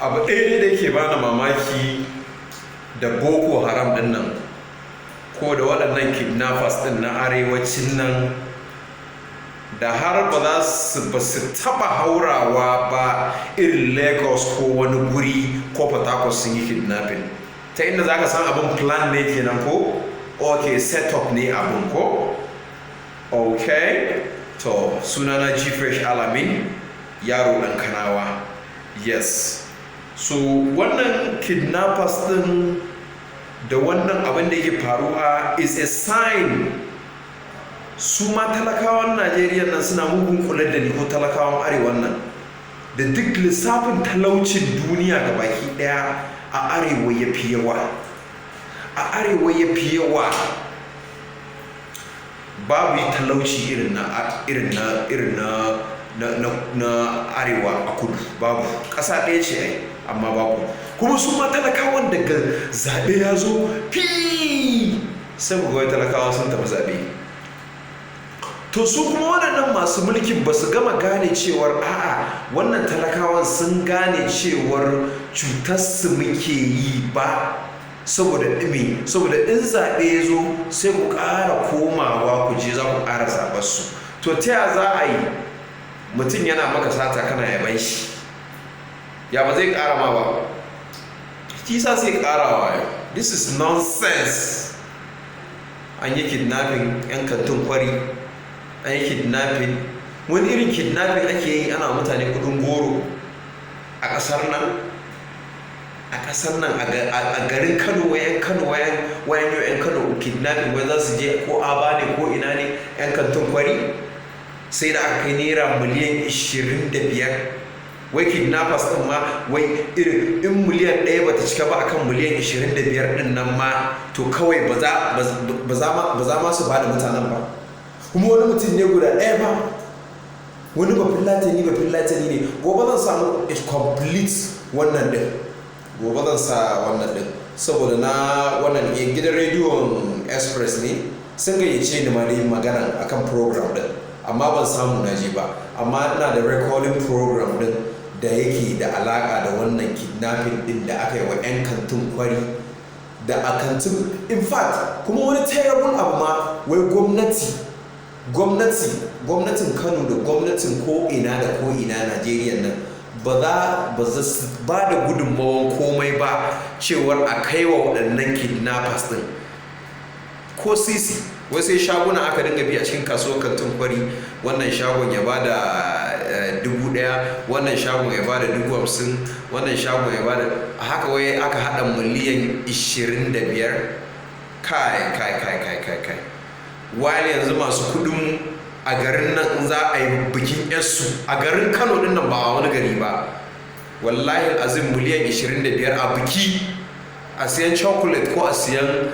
abu ɗaya da yake bani mamaki da boko haram ɗin nan ko da waɗannan kidnappers ɗin na arewacin nan da har ba su taɓa haurawa ba irin Lagos ko wani guri ko Port Harcourt sun yi kidnapping ta inda za ka san abin plan ne kenan ko ok setup ne abin ko ok to sunana G-Fresh Alamin yaro ɗan Kanawa yes so wannan kidnappers ɗin da wannan abin da yake faruwa is a sign su ma talakawan Najeriya nan suna mugun kula da ni ko talakawan arewan nan da duk lissafin talaucin duniya ga baki daya a arewa ya fi yawa babu talauci irin na arewa a kudu babu ƙasa ɗaya ce ai amma babu kuma su ma talakawan daga zaɓe ya zo fi sai ku ga talakawa sun tafi zaɓe to su kuma waɗannan masu mulkin ba su gama gane cewar a'a wannan talakawan sun gane cewar cutarsu muke yi ba saboda ɗime saboda in zaɓe ya zo sai ku ƙara komawa ku je za ku ƙara zaɓarsu to ta ya za a yi mutum yana maka sata kana yaban shi ya ba zai ƙara ma ba kisa sai ƙarawa this is nonsense an yi kidnapping yan kantin kwari an yi kidnapping wani irin kidnapping ake yi ana mutane kudin goro a ƙasar nan a garin Kano wayan yau yan Kano kidnapping wai za su je ko aba ne ko ina ne yan kantin kwari sai da aka kai naira miliyan 25 wai kidnappers din ma wai irin in miliyan 1 bata cika ba akan miliyan 25 din nan ma to kawai ba za ma su bada mutanen ba kuma wani mutum ne guda ɗaya ba wani bafin latani ne gobe zan samu a complete wannan din gobe zan sa wannan din saboda na wannan gidan rediyon express ne sun gayyace ni ma da yin magana akan program din amma ban samu naji ba amma ina da recording program din da yake da alaka da wannan kidnapping din da aka yi wa 'yan kantin kwari da a kantin in fact kuma wani terrible abu ma wai gwamnatin Kano da gwamnatin ko'ina da ko'ina Najeriya nan ba za ba da gudunmawan komai ba cewar a kai wa waɗannan kidnappers din ko sisi wai sai shaguna aka dinga biya cikin kasuwar kantin kwari wannan shagon ya bada 1,000 wannan shagon ya bada 50,000 wannan shagon ya bada a haka wai aka hada miliyan 25 kai wani yanzu masu kudin a garin nan in za a yi bikin yarsu a garin Kano din nan ba a wani gari ba wallahi azim miliyan 25 a biki a siyan chocolate ko a siyan